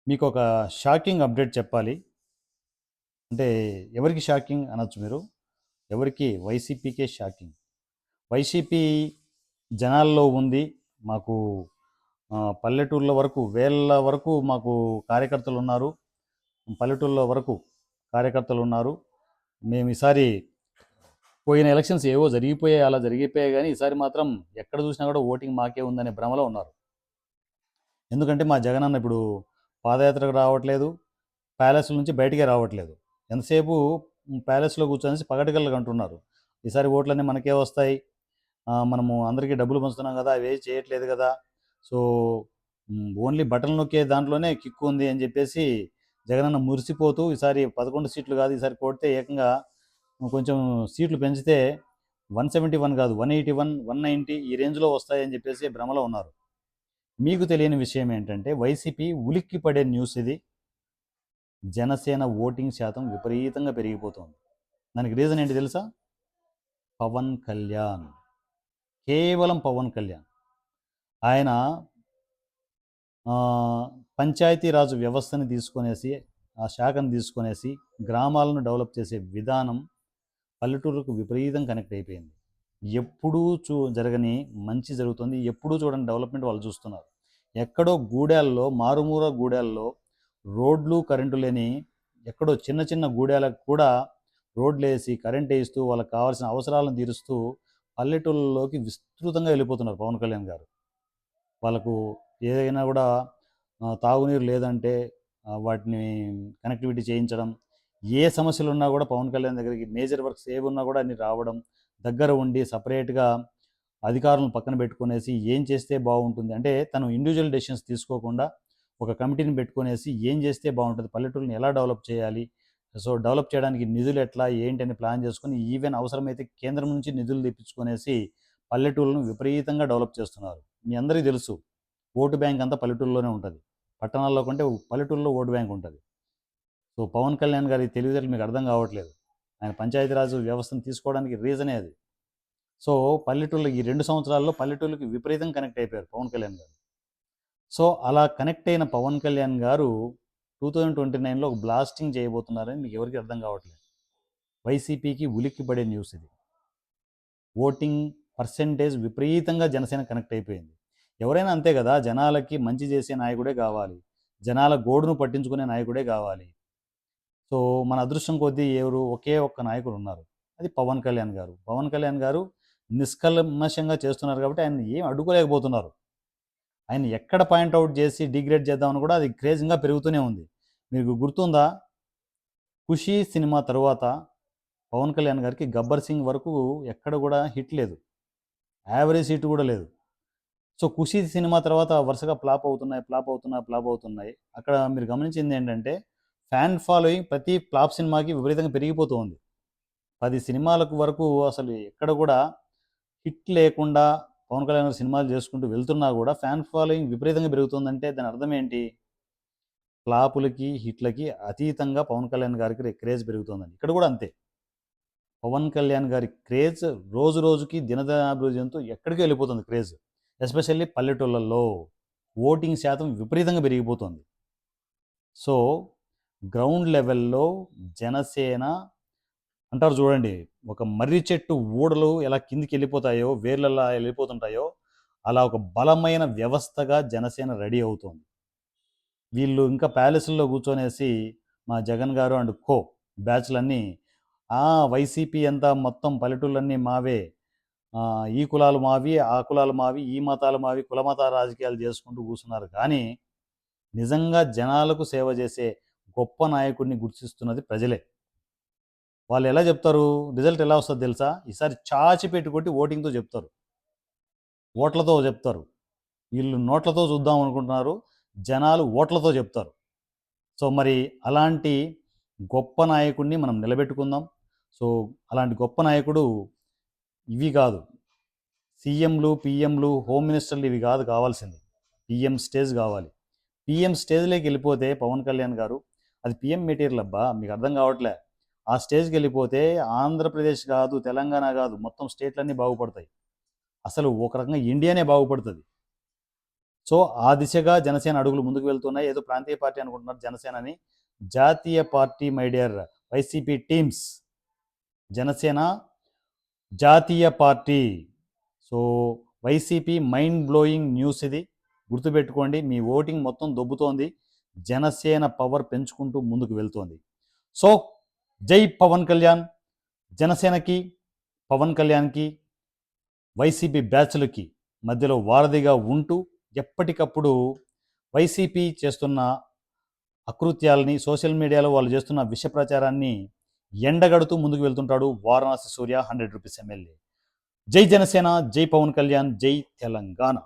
మీకు ఒక shocking update చెప్పాలి. అంటే ఎవరికి షాకింగ్ అనొచ్చు మీరు. ఎవరికి వైసీపీకే షాకింగ్. వైసీపీ జనాల్లో ఉంది. మాకు పల్లెటూర్ల వరకు వేల వరకు మాకు కార్యకర్తలు ఉన్నారు. పల్లెటూళ్ళ వరకు కార్యకర్తలు ఉన్నారు. మేము ఈసారి పోయిన ఎలక్షన్స్ ఏవో జరిగిపోయాయి, అలా జరిగిపోయాయి కానీ ఈసారి మాత్రం ఎక్కడ చూసినా కూడా ఓటింగ్ మాకే ఉందనే భ్రమలో ఉన్నారు. ఎందుకంటే మా జగనన్న ఇప్పుడు పాదయాత్రకు రావట్లేదు, ప్యాలెస్ నుంచి బయటికే రావట్లేదు. ఎంతసేపు ప్యాలెస్లో కూర్చొని పగటికల్గా అంటున్నారు ఈసారి ఓట్లన్నీ మనకే వస్తాయి, మనము అందరికీ డబ్బులు పంచుతున్నాం కదా, అవి ఏవి చేయట్లేదు కదా, సో ఓన్లీ బటన్ నొక్కే దాంట్లోనే కిక్కు ఉంది అని చెప్పేసి జగనన్న మురిసిపోతూ ఈసారి 11 సీట్లు కాదు, ఈసారి కొడితే ఏకంగా కొంచెం సీట్లు పెంచితే 171 కాదు 181 190 ఈ రేంజ్లో వస్తాయని చెప్పేసి భ్రమలో ఉన్నారు. మీకు తెలియని విషయం ఏంటంటే వైసీపీ ఉలిక్కి పడే న్యూస్ ఇది. జనసేన ఓటింగ్ శాతం విపరీతంగా పెరిగిపోతుంది. దానికి రీజన్ ఏంటి తెలుసా? పవన్ కళ్యాణ్. కేవలం పవన్ కళ్యాణ్. ఆయన పంచాయతీరాజ్ వ్యవస్థని తీసుకొనేసి, ఆ శాఖను తీసుకొనేసి గ్రామాలను డెవలప్ చేసే విధానం పల్లెటూరుకు విపరీతం కనెక్ట్ అయిపోయింది. ఎప్పుడూ జరగని మంచి జరుగుతుంది. ఎప్పుడూ చూడని డెవలప్మెంట్ వాళ్ళు చూస్తున్నారు. ఎక్కడో గూడెల్లో, మారుమూల గూడెల్లో రోడ్లు కరెంటు లేని, ఎక్కడో చిన్న చిన్న గూడెలకు కూడా రోడ్లు వేసి కరెంట్ వేయిస్తూ వాళ్ళకి కావాల్సిన అవసరాలను తీరుస్తూ పల్లెటూళ్ళలోకి విస్తృతంగా వెళ్ళిపోతున్నారు పవన్ కళ్యాణ్ గారు. వాళ్ళకు ఏదైనా కూడా తాగునీరు లేదంటే వాటిని కనెక్టివిటీ చేయించడం, ఏ సమస్యలు ఉన్నా కూడా పవన్ కళ్యాణ్ దగ్గరికి, మేజర్ వర్క్స్ ఏవి ఉన్నా కూడా అన్ని రావడం, దగ్గర ఉండి సపరేట్గా అధికారులను పక్కన పెట్టుకునేసి ఏం చేస్తే బాగుంటుంది అంటే తను ఇండివిజువల్ డెసిషన్స్ తీసుకోకుండా ఒక కమిటీని పెట్టుకునేసి ఏం చేస్తే బాగుంటుంది, పల్లెటూరుని ఎలా డెవలప్ చేయాలి, సో డెవలప్ చేయడానికి నిధులు ఎట్లా ఏంటని ప్లాన్ చేసుకుని ఈవెన్ అవసరమైతే కేంద్రం నుంచి నిధులు తెప్పించుకునేసి పల్లెటూరులను విపరీతంగా డెవలప్ చేస్తున్నారు. మీ అందరికీ తెలుసు ఓటు బ్యాంక్ అంతా పల్లెటూరులోనే ఉంటుంది. పట్టణాల్లో కంటే పల్లెటూరులో ఓటు బ్యాంక్ ఉంటుంది. సో పవన్ కళ్యాణ్ గారి తెలివితేటలు మీకు అర్థం కావట్లేదు. ఆయన పంచాయతీరాజ్ వ్యవస్థను తీసుకోవడానికి రీజనే అది. సో పల్లెటూళ్ళకి ఈ 2 సంవత్సరాల్లో పల్లెటూళ్ళకి విపరీతం కనెక్ట్ అయిపోయారు పవన్ కళ్యాణ్ గారు. సో అలా కనెక్ట్ అయిన పవన్ కళ్యాణ్ గారు 2029లో ఒక బ్లాస్టింగ్ చేయబోతున్నారని మీకు ఎవరికి అర్థం కావట్లేదు. వైసీపీకి ఉలిక్కి పడే న్యూస్ ఇది. ఓటింగ్ పర్సెంటేజ్ విపరీతంగా జనసేన కనెక్ట్ అయిపోయింది. ఎవరైనా అంతే కదా, జనాలకి మంచి చేసే నాయకుడే కావాలి, జనాల గోడును పట్టించుకునే నాయకుడే కావాలి. సో మన అదృష్టం కొద్దీ ఎవరు ఒకే ఒక్క నాయకుడు ఉన్నారు, అది పవన్ కళ్యాణ్ గారు. పవన్ కళ్యాణ్ గారు నిష్కల్మషంగా చేస్తున్నారు కాబట్టి ఆయన ఏం అడ్డుకోలేకపోతున్నారు. ఆయన ఎక్కడ పాయింట్అవుట్ చేసి డిగ్రేడ్ చేద్దామని కూడా అది క్రేజ్గా పెరుగుతూనే ఉంది. మీకు గుర్తుందా, ఖుషీ సినిమా తరువాత పవన్ కళ్యాణ్ గారికి గబ్బర్ సింగ్ వరకు ఎక్కడ కూడా హిట్ లేదు, యావరేజ్ హిట్ కూడా లేదు. సో ఖుషీ సినిమా తర్వాత వరుసగా ఫ్లాప్ అవుతున్నాయి. అక్కడ మీరు గమనించింది ఏంటంటే ఫ్యాన్ ఫాలోయింగ్ ప్రతి ఫ్లాప్ సినిమాకి విపరీతంగా పెరిగిపోతూ ఉంది. 10 సినిమాలకు వరకు అసలు ఎక్కడ కూడా హిట్ లేకుండా పవన్ కళ్యాణ్ గారు సినిమాలు చేసుకుంటూ వెళ్తున్నా కూడా ఫ్యాన్ ఫాలోయింగ్ విపరీతంగా పెరుగుతుందంటే దాని అర్థం ఏంటి? ఫ్లాపులకి హిట్లకి అతీతంగా పవన్ కళ్యాణ్ గారికి క్రేజ్ పెరుగుతుందండి. ఇక్కడ కూడా అంతే. పవన్ కళ్యాణ్ గారి క్రేజ్ రోజు రోజుకి దినదినాభివృద్ధితో ఎక్కడికి వెళ్ళిపోతుంది క్రేజ్. ఎస్పెషల్లీ పల్లెటూళ్ళల్లో ఓటింగ్ శాతం విపరీతంగా పెరిగిపోతుంది. సో గ్రౌండ్ లెవెల్లో జనసేన అంటారు చూడండి, ఒక మర్రి చెట్టు ఊడలు ఎలా కిందికి వెళ్ళిపోతాయో, వేర్లు ఎలా వెళ్ళిపోతుంటాయో, అలా ఒక బలమైన వ్యవస్థగా జనసేన రెడీ అవుతుంది. వీళ్ళు ఇంకా ప్యాలెస్ల్లో కూర్చొనేసి మా జగన్ గారు అండ్ కో బ్యాచ్లన్నీ వైసీపీ అంతా మొత్తం పల్లెటూళ్ళన్నీ మావే, ఈ కులాలు మావి, ఆ కులాలు మావి, ఈ మతాలు మావి, కులమత రాజకీయాలు చేసుకుంటూ కూర్చున్నారు. కానీ నిజంగా జనాలకు సేవ చేసే గొప్ప నాయకుడిని గుర్తిస్తున్నది ప్రజలే. వాళ్ళు ఎలా చెప్తారు, రిజల్ట్ ఎలా వస్తుంది తెలుసా? ఈసారి చాచి పెట్టుకొట్టి ఓటింగ్తో చెప్తారు, ఓట్లతో చెప్తారు. వీళ్ళు నోట్లతో చూద్దాం అనుకుంటున్నారు, జనాలు ఓట్లతో చెప్తారు. సో మరి అలాంటి గొప్ప నాయకుడిని మనం నిలబెట్టుకుందాం. సో అలాంటి గొప్ప నాయకుడు ఇవి కాదు, సీఎంలు, పిఎంలు, హోమ్ మినిస్టర్లు ఇవి కాదు కావాల్సింది, పిఎం స్టేజ్ కావాలి. పిఎం స్టేజ్లోకి వెళ్ళిపోతే పవన్ కళ్యాణ్ గారు అది పిఎం మెటీరియల్ అబ్బా, మీకు అర్థం కావట్లే. ఆ స్టేజ్కి వెళ్ళిపోతే ఆంధ్రప్రదేశ్ కాదు, తెలంగాణ కాదు, మొత్తం స్టేట్లన్నీ బాగుపడతాయి. అసలు ఒక రకంగా ఇండియానే బాగుపడుతుంది. సో ఆ దిశగా జనసేన అడుగులు ముందుకు వెళ్తున్నాయి. ఏదో ప్రాంతీయ పార్టీ అనుకుంటున్నారు జనసేనని. జాతీయ party my dear YCP teams. Janasena జాతీయ party. So YCP mind blowing news ఇది. గుర్తుపెట్టుకోండి, మీ ఓటింగ్ మొత్తం దొబ్బుతోంది. జనసేన పవర్ పెంచుకుంటూ ముందుకు వెళ్తోంది. సో జై పవన్ కళ్యాణ్. జనసేనకి, పవన్ కళ్యాణ్కి, వైసీపీ బ్యాచ్లకి మధ్యలో వారధిగా ఉంటూ ఎప్పటికప్పుడు వైసీపీ చేస్తున్న అకృత్యాలని, సోషల్ మీడియాలో వాళ్ళు చేస్తున్న విష ప్రచారాన్ని ఎండగడుతూ ముందుకు వెళ్తుంటాడు వారణాసి సూర్య 100 రూపీస్ ఎమ్మెల్యే. జై జనసేన, జై పవన్ కళ్యాణ్, జై తెలంగాణ.